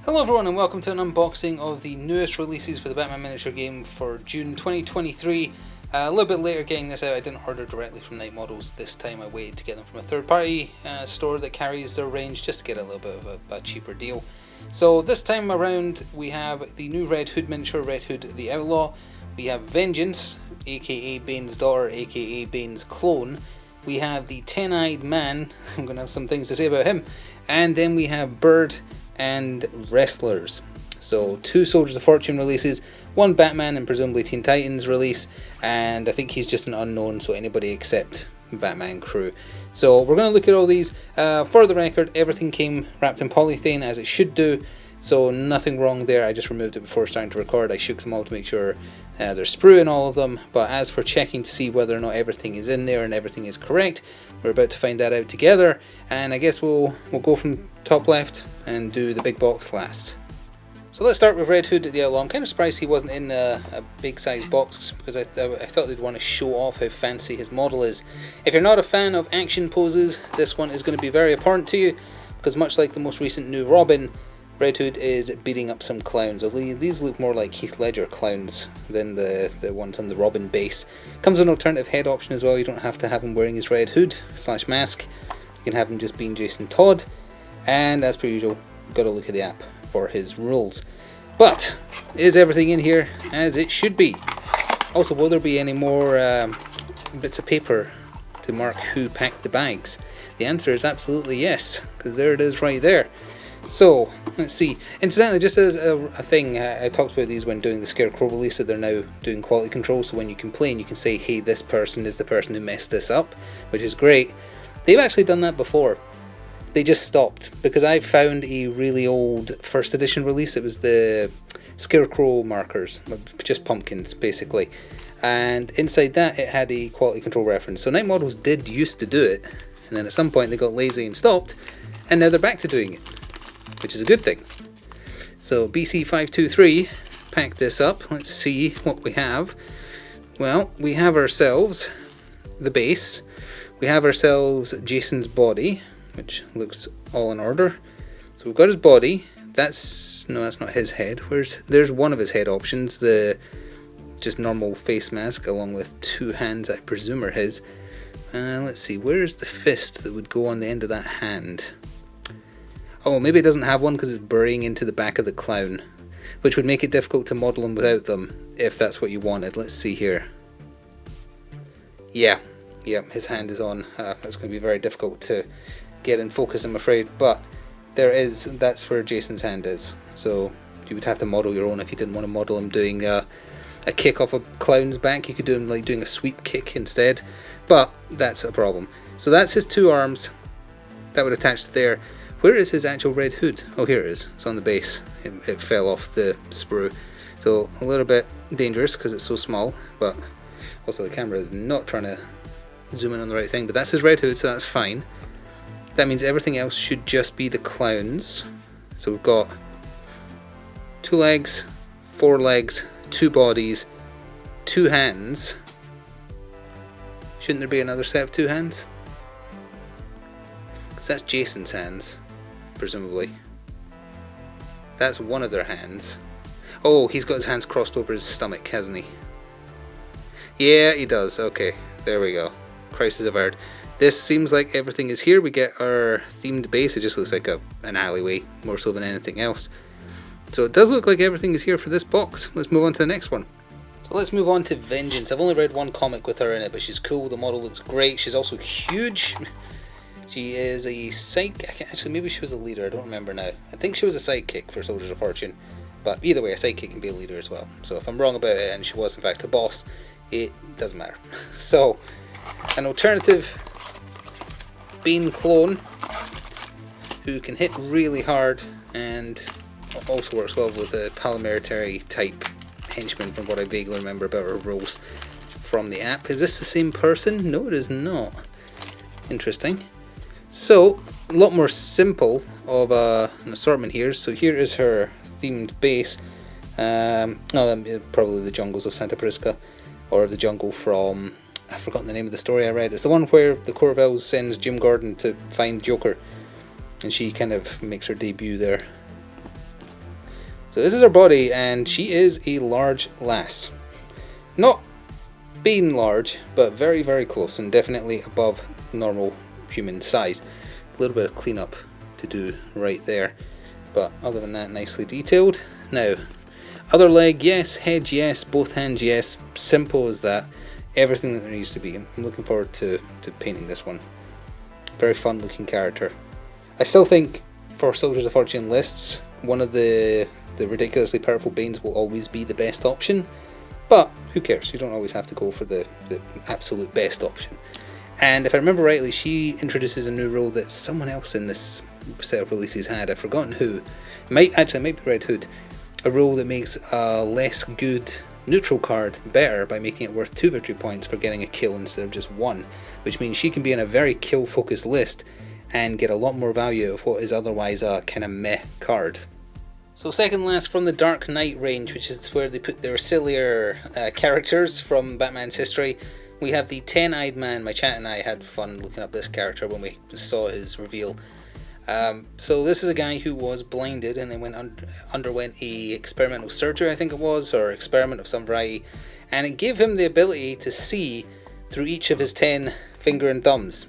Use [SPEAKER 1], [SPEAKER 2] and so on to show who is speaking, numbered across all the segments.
[SPEAKER 1] Hello everyone and welcome to an unboxing of the newest releases for the Batman miniature game for June 2023. A little bit later getting this out. I didn't order directly from Night Models this time. I waited to get them from a third party store that carries their range just to get a little bit of a cheaper deal. So this time around we have the new Red Hood miniature, Red Hood the Outlaw. We have Vengeance, aka Bane's daughter, aka Bane's clone. We have the Ten-Eyed Man, I'm going to have some things to say about him. And then we have Bird and Wrestlers. So 2 Soldiers of Fortune releases, 1 Batman and presumably Teen Titans release, and I think he's just an unknown, so anybody except Batman crew. So we're going to look at all these. For the record, everything came wrapped in polythene as it should do, so nothing wrong there. I just removed it before starting to record. I shook them all to make sure there's sprue in all of them, but as for checking to see whether or not everything is in there and everything is correct, we're about to find that out together, and I guess we'll go from top left and do the big box last. So let's start with Red Hood the Outlaw. I'm kind of surprised he wasn't in a big size box because I thought they'd want to show off how fancy his model is. If you're not a fan of action poses, this one is going to be very apparent to you, because much like the most recent new Robin, Red Hood is beating up some clowns. These look more like Heath Ledger clowns than the ones on the Robin base. Comes with an alternative head option as well. You don't have to have him wearing his red hood / mask. You can have him just being Jason Todd. And as per usual, got to look at the app for his rules. But is everything in here as it should be? Also, will there be any more bits of paper to mark who packed the bags? The answer is absolutely yes, because there it is right there. So, let's see. Incidentally, just as a thing, I talked about these when doing the Scarecrow release, that they're now doing quality control, so when you complain, you can say, hey, this person is the person who messed this up, which is great. They've actually done that before. They just stopped, because I found a really old first edition release. It was the Scarecrow markers, just pumpkins, basically. And inside that, it had a quality control reference. So Night Models did used to do it, and then at some point they got lazy and stopped, and now they're back to doing it, which is a good thing. So BC523 packed this up. Let's see what we have. Well, we have ourselves the base. We have ourselves Jason's body, which looks all in order. So we've got his body. That's not his head. There's one of his head options, the just normal face mask along with 2 hands I presume are his. Let's see, where's the fist that would go on the end of that hand? Oh, maybe it doesn't have one because it's burying into the back of the clown, which would make it difficult to model them without them, if that's what you wanted. Let's see here. Yeah, his hand is on. That's going to be very difficult to get in focus, I'm afraid, but that's where Jason's hand is. So you would have to model your own if you didn't want to model him doing a kick off a clown's back. You could do him like doing a sweep kick instead, but that's a problem. So that's his 2 arms. That would attach to there. Where is his actual red hood? Oh, here it is. It's on the base. It fell off the sprue. So a little bit dangerous because it's so small, but also the camera is not trying to zoom in on the right thing. But that's his red hood, so that's fine. That means everything else should just be the clowns. So we've got 2 legs, 4 legs, 2 bodies, 2 hands. Shouldn't there be another set of 2 hands? Because that's Jason's hands, presumably. That's one of their hands. Oh, he's got his hands crossed over his stomach, hasn't he? Yeah, he does. Okay, there we go. Crisis averted. This seems like everything is here. We get our themed base. It just looks like an alleyway, more so than anything else. So it does look like everything is here for this box. Let's move on to the next one. So let's move on to Vengeance. I've only read 1 comic with her in it, but she's cool. The model looks great. She's also huge. She is a actually, maybe she was a leader. I don't remember now. I think she was a sidekick for Soldiers of Fortune. But either way, a sidekick can be a leader as well. So if I'm wrong about it and she was in fact a boss, it doesn't matter. So, an alternative Bane clone who can hit really hard and also works well with the paramilitary type henchman, from what I vaguely remember about her rules from the app. Is this the same person? No, it is not. Interesting. So, a lot more simple of an assortment here. So here is her themed base. Probably the jungles of Santa Prisca, or the jungle from, I've forgotten the name of the story I read. It's the one where the Court of Owls sends Jim Gordon to find Joker, and she kind of makes her debut there. So this is her body, and she is a large lass. Not being large, but very, very close, and definitely above normal human size. A little bit of cleanup to do right there, but other than that, nicely detailed. Now, other leg, yes. Head, yes. Both hands, yes. Simple as that. Everything that there needs to be. I'm looking forward to painting this one. Very fun looking character. I still think for Soldiers of Fortune lists, one of the ridiculously powerful Banes will always be the best option, but who cares? You don't always have to go for the absolute best option. And if I remember rightly, she introduces a new role that someone else in this set of releases had. I've forgotten who. It might be Red Hood. A role that makes a less good neutral card better by making it worth 2 victory points for getting a kill instead of just 1, which means she can be in a very kill focused list and get a lot more value of what is otherwise a kind of meh card. So second last from the Dark Knight range, which is where they put their sillier characters from Batman's history, we have the Ten-Eyed Man. My chat and I had fun looking up this character when we saw his reveal. So this is a guy who was blinded and then underwent a experimental surgery, I think it was, or experiment of some variety, and it gave him the ability to see through each of his 10 finger and thumbs.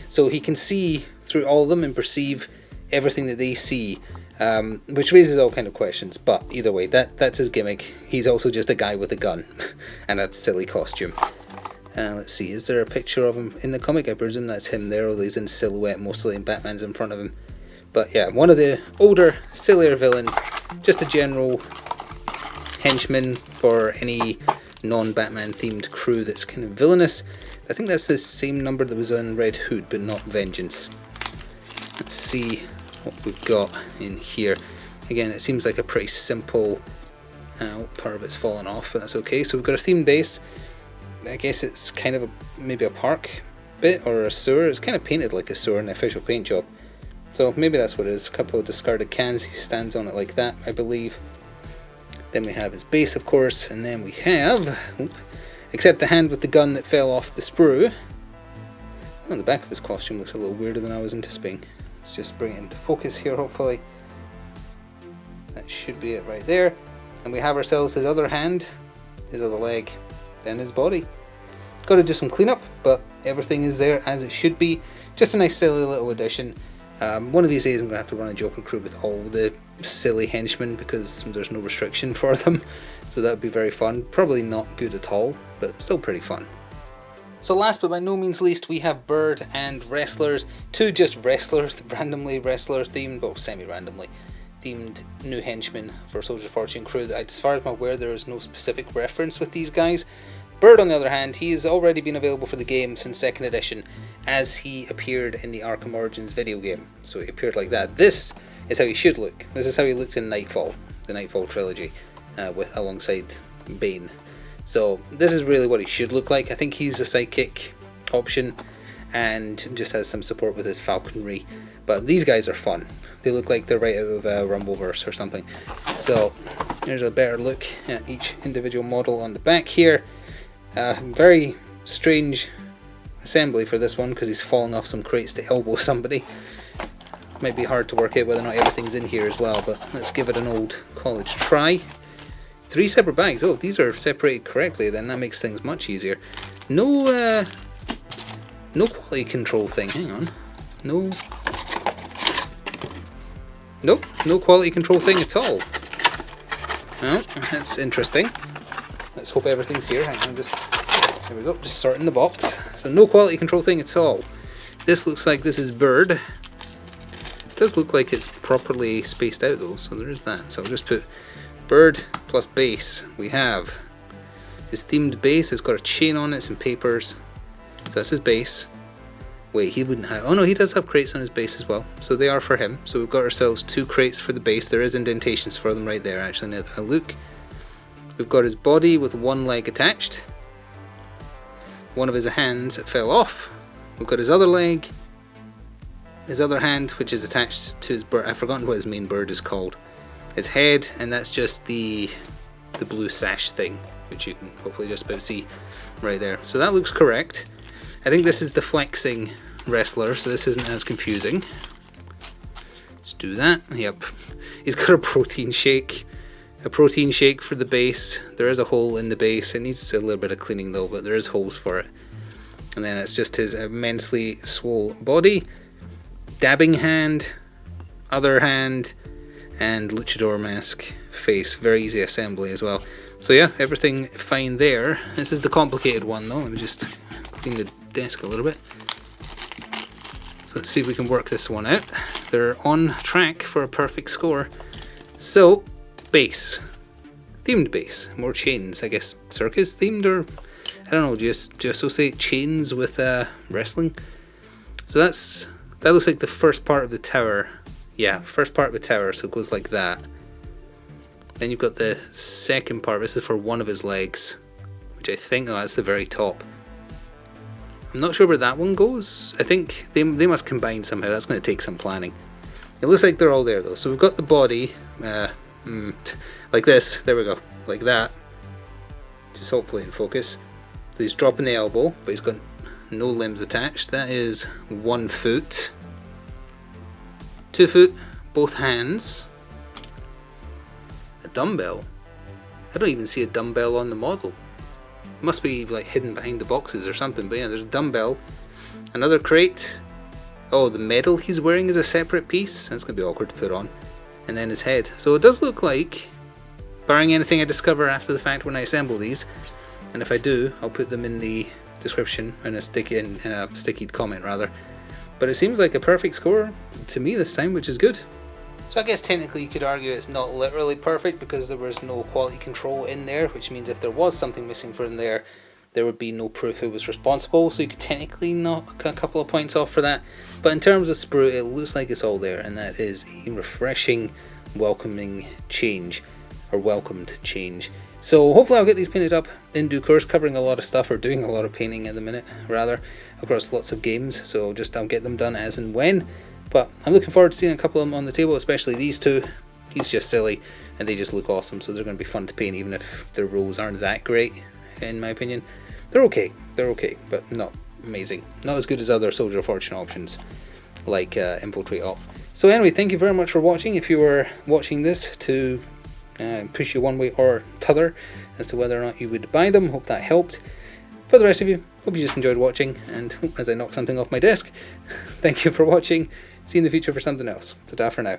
[SPEAKER 1] So he can see through all of them and perceive everything that they see. Which raises all kind of questions, but either way, that's his gimmick. He's also just a guy with a gun and a silly costume. Let's see, is there a picture of him in the comic? I presume that's him there, although he's in silhouette mostly and Batman's in front of him. But yeah, one of the older, sillier villains, just a general henchman for any non-Batman themed crew that's kind of villainous. I think that's the same number that was on Red Hood, but not Vengeance. Let's see what we've got in here. Again, it seems like a pretty simple part of it's fallen off, but that's okay. So we've got a themed base. I guess it's kind of maybe a park bit or a sewer. It's kind of painted like a sewer in the official paint job, so maybe that's what it is. A couple of discarded cans. He stands on it like that, I believe. Then we have his base, of course, and then we have, except the hand with the gun that fell off the sprue. Oh, the back of his costume looks a little weirder than I was anticipating. Let's just bring it into focus here, hopefully. That should be it right there. And we have ourselves his other hand, his other leg, then his body. Got to do some cleanup, but everything is there as it should be. Just a nice silly little addition. One of these days I'm going to have to run a Joker crew with all the silly henchmen because there's no restriction for them. So that would be very fun. Probably not good at all, but still pretty fun. So last but by no means least, we have Bird and Wrestlers. Two just wrestlers, randomly wrestler themed, well semi-randomly themed new henchmen for Soldier of Fortune crew. As far as I'm aware, there is no specific reference with these guys. Bird, on the other hand, he has already been available for the game since 2nd edition, as he appeared in the Arkham Origins video game. So he appeared like that. This is how he should look. This is how he looked in Nightfall, the Nightfall trilogy, alongside Bane. So this is really what he should look like. I think he's a sidekick option and just has some support with his falconry. But these guys are fun. They look like they're right out of a Rumbleverse or something. So here's a better look at each individual model on the back here. Very strange assembly for this one because he's falling off some crates to elbow somebody. Might be hard to work out whether or not everything's in here as well, but let's give it an old college try. 3 separate bags. Oh, if these are separated correctly, then that makes things much easier. No quality control thing. Hang on. Nope, no quality control thing at all. Oh, that's interesting. Let's hope everything's here. Hang on, there we go, just sorting the box. So no quality control thing at all. This looks like this is Bird. It does look like it's properly spaced out though, so there is that. So I'll just put Bird plus base. We have his themed base. It's got a chain on it, some papers. So that's his base. Wait, he wouldn't have... Oh no, he does have crates on his base as well. So they are for him. So we've got ourselves 2 crates for the base. There is indentations for them right there, actually, now that I look. We've got his body with 1 leg attached. One of his hands that fell off. We've got his other leg. His other hand, which is attached to his bird. I've forgotten what his main bird is called. His head, and that's just the blue sash thing, which you can hopefully just about see right there. So that looks correct. I think this is the flexing wrestler, so this isn't as confusing. Let's do that. Yep. He's got a protein shake. A protein shake for the base. There is a hole in the base. It needs a little bit of cleaning though, but there is holes for it. And then it's just his immensely swole body, dabbing hand, other hand, and luchador mask face. Very easy assembly as well. So yeah, everything fine there. This is the complicated one though. Let me just clean the desk a little bit. So let's see if we can work this one out. They're on track for a perfect score. So, base. Themed base. More chains, I guess. Circus themed, or I don't know, do you associate chains with wrestling? So that looks like the first part of the tower. Yeah, first part of the tower, so it goes like that. Then you've got the second part. This is for one of his legs, which I think, oh, that's the very top. I'm not sure where that one goes. I think they must combine somehow. That's going to take some planning. It looks like they're all there though. So we've got the body, like this. There we go, like that. Just hopefully in focus. So he's dropping the elbow, but he's got no limbs attached. That is 1 foot. 2 foot, both hands. A dumbbell. I don't even see a dumbbell on the model. It must be like hidden behind the boxes or something, but yeah, there's a dumbbell. Another crate. Oh, the medal he's wearing is a separate piece. That's going to be awkward to put on. And then his head. So it does look like, barring anything I discover after the fact when I assemble these, and if I do, I'll put them in the description in a sticky comment rather. But it seems like a perfect score to me this time, which is good. So I guess technically you could argue it's not literally perfect because there was no quality control in there, which means if there was something missing from there would be no proof who was responsible, so you could technically knock a couple of points off for that. But in terms of sprue, it looks like it's all there, and that is a refreshing, welcoming change, or welcomed change. So hopefully I'll get these painted up in due course, covering a lot of stuff, or doing a lot of painting at the minute, rather, across lots of games, so I'll get them done as and when. But I'm looking forward to seeing a couple of them on the table, especially these two. He's just silly, and they just look awesome, so they're going to be fun to paint, even if their rolls aren't that great, in my opinion. They're okay, but not amazing. Not as good as other Soldier of Fortune options, like Infiltrate Op. So anyway, thank you very much for watching. If you were watching this to push you one way or t'other as to whether or not you would buy them, hope that helped. For the rest of you, hope you just enjoyed watching, and as I knock something off my desk, thank you for watching. See you in the future for something else. Ta-ta for now.